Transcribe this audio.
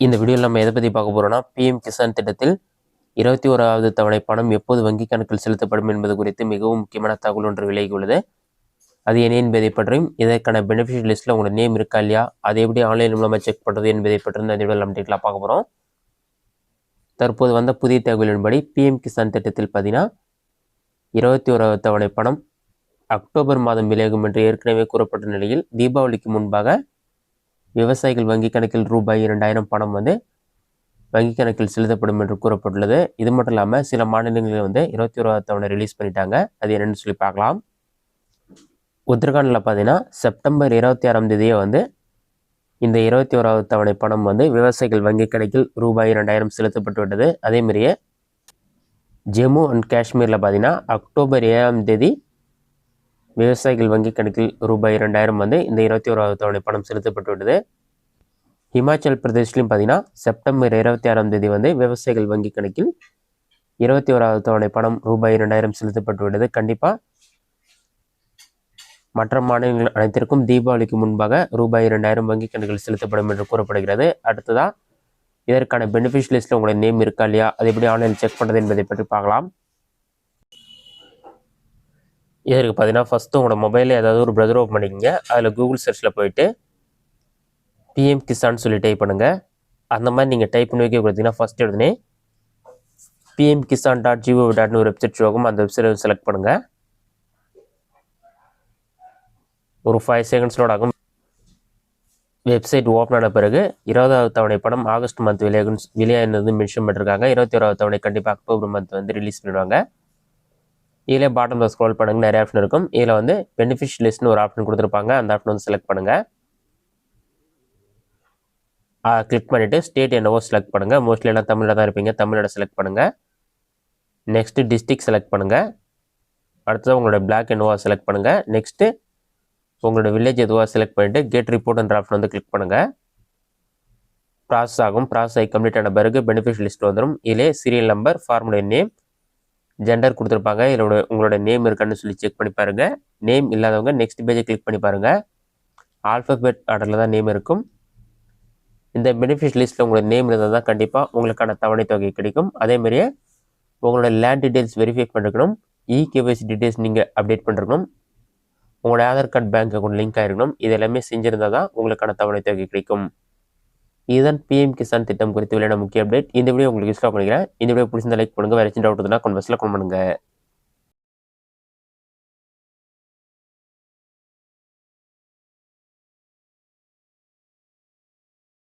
இந்த வீடியோவில் நம்ம எதை பற்றி பார்க்க போகிறோம்னா பிஎம் கிசான் திட்டத்தில் 21வது தவணை பணம் எப்போது வங்கி கணக்கில் செலுத்தப்படும் என்பது குறித்து மிகவும் முக்கியமான தகவல் ஒன்று விலகி உள்ளது. அது என்ன என்பதை பற்றியும் இதற்கான பெனிஃபிஷியல் லிஸ்ட்டில் உங்களோட நேம் இருக்கா இல்லையா, அதை எப்படி ஆன்லைன் மூலமாக செக் பண்ணுறது என்பதை பற்றி இந்த வீடியோவில் நம்ம டீட்டெயிலாக பார்க்க போகிறோம். தற்போது வந்த புதிய தகவலின்படி பிஎம் கிசான் திட்டத்தில் பார்த்தீங்கன்னா 21வது தவணை பணம் அக்டோபர் மாதம் விலகும் என்று ஏற்கனவே கூறப்பட்ட நிலையில் தீபாவளிக்கு முன்பாக விவசாயிகள் வங்கி கணக்கில் ரூபாய் 2000 பணம் வங்கி கணக்கில் செலுத்தப்படும் என்று கூறப்பட்டுள்ளது. இது மட்டும் இல்லாமல் சில மாநிலங்களில் 21வது தவணை ரிலீஸ் பண்ணிட்டாங்க. அது என்னென்னு சொல்லி பார்க்கலாம். உத்தரகாண்டில் பார்த்தீங்கன்னா செப்டம்பர் 26ஆம் தேதியே இந்த 21வது தவணை பணம் விவசாயிகள் வங்கி கணக்கில் ரூபாய் 2000 செலுத்தப்பட்டு விட்டது. அதேமாரியே ஜம்மு அண்ட் காஷ்மீரில் பார்த்தீங்கன்னா அக்டோபர் 7ஆம் தேதி விவசாயிகள் வங்கி கணக்கில் ரூபாய் 2000 இந்த 21வது தவணை பணம் செலுத்தப்பட்டு விட்டது. ஹிமாச்சல் பிரதேஷ்லையும் பார்த்தீங்கன்னா செப்டம்பர் 26ஆம் தேதி விவசாயிகள் வங்கி கணக்கில் 21வது தவணை பணம் ரூபாய் 2000 செலுத்தப்பட்டு விட்டது. கண்டிப்பாக மற்ற மாநிலங்கள் அனைத்திற்கும் தீபாவளிக்கு முன்பாக ரூபாய் 2000 வங்கி கணக்கில் செலுத்தப்படும் என்று கூறப்படுகிறது. அடுத்ததாக இதற்கான பெனிஃபிஷியல் லிஸ்ட்டில் உங்களுடைய நேம் இருக்கா இல்லையா, அது எப்படி ஆன்லைனில் செக் பண்ணுறது என்பதை பற்றி பார்க்கலாம். இதற்கு பார்த்தீங்கன்னா ஃபஸ்ட்டு உங்களோட மொபைலில் ஏதாவது ஒரு ப்ரௌசர் ஓப்பன் பண்ணிக்கோங்க. அதில் கூகுள் சர்ச்சில் போயிட்டு பிஎம் கிசான் சொல்லி டைப் பண்ணுங்கள். அந்த மாதிரி நீங்கள் டைப் பண்ணி வைக்க கொடுத்தீங்கன்னா ஃபஸ்ட் எடுத்துனே pmkisan.gov.in ஒரு வெப்சைட் ஷோகும். அந்த வெப்சைட்டை செலக்ட் பண்ணுங்கள். ஒரு 5 செகண்ட்ஸ் லோட் ஆகும். வெப்சைட் ஓப்பன் ஆன பிறகு 20வது தவணை பணம் ஆகஸ்ட் மந்த் விலையானது மென்ஷன் பண்ணிருக்காங்க. 21வது தவணை கண்டிப்பாக அக்டோபர் மந்த் ரிலீஸ் பண்ணிடுவாங்க. இதில் பாட்டமில் ஸ்க்ரோல் பண்ணுங்க, நிறைய ஆப்ஷன் இருக்கும். இதில் பெனிஃபிஷியல் லிஸ்ட்னு ஒரு ஆப்ஷன் கொடுத்துருப்பாங்க. அந்த ஆப்ஷன் செலக்ட் பண்ணுங்கள். கிளிக் பண்ணிவிட்டு ஸ்டேட் என்னவோ செலக்ட் பண்ணுங்கள். மோஸ்ட்லி எல்லாம் தமிழில் தான் இருப்பீங்க, தமிழோட செலக்ட் பண்ணுங்கள். நெக்ஸ்ட்டு டிஸ்ட்ரிக்ட் செலக்ட் பண்ணுங்கள். அடுத்தது உங்களோட பிளாக் என்னவோ செலக்ட் பண்ணுங்கள். நெக்ஸ்ட்டு உங்களோட வில்லேஜ் எதுவாக செலக்ட் பண்ணிவிட்டு கெட் ரிப்போர்ட்ன்ற ஆப்ஷன் கிளிக் பண்ணுங்கள். ப்ராசஸ் ஆகும். ப்ராசஸ் ஆகி கம்ப்ளீட் ஆன பிறகு பெனிஃபிஷியல் லிஸ்ட் வந்துடும். இதிலே சீரியல் நம்பர், ஃபார்முடைய நேம், ஜெண்டர் கொடுத்துருப்பாங்க. இதோட உங்களோட நேம் இருக்கான்னு சொல்லி செக் பண்ணி பாருங்கள். நேம் இல்லாதவங்க நெக்ஸ்ட் பேஜை கிளிக் பண்ணி பாருங்கள். ஆல்ஃபபெட் ஆர்டரில் தான் நேம் இருக்கும். இந்த பெனிஃபிஷியல் லிஸ்ட்டில் உங்களோட நேம் இருந்தால் தான் கண்டிப்பாக உங்களுக்கான தவணை தொகை கிடைக்கும். அதேமாதிரியே உங்களோட லேண்ட் டீட்டெயில்ஸ் வெரிஃபை பண்ணிருக்கணும். இகேஒய்சி டீட்டெயில்ஸ் நீங்கள் அப்டேட் பண்ணிருக்கணும். உங்களோட Aadhaar card bank account link ஆகிருக்கணும். இது எல்லாமே செஞ்சிருந்தால் தான் உங்களுக்கான தவணை தொகை கிடைக்கும். இதுதான் பிஎம் கிசான் திட்டம் குறித்து வெளியான முக்கிய அப்டேட். இந்த வீடியோ உங்களுக்கு யூஸ்ஃபுல்லாக பண்ணிக்கிறேன். இந்த வீடியோ பிடிச்சிருந்தா லைக் பண்ணுங்கள். வேறு ஏதாச்சும் டவுட் இருந்தால் கமெண்ட் பாக்ஸில் கமெண்ட் பண்ணுங்கள்.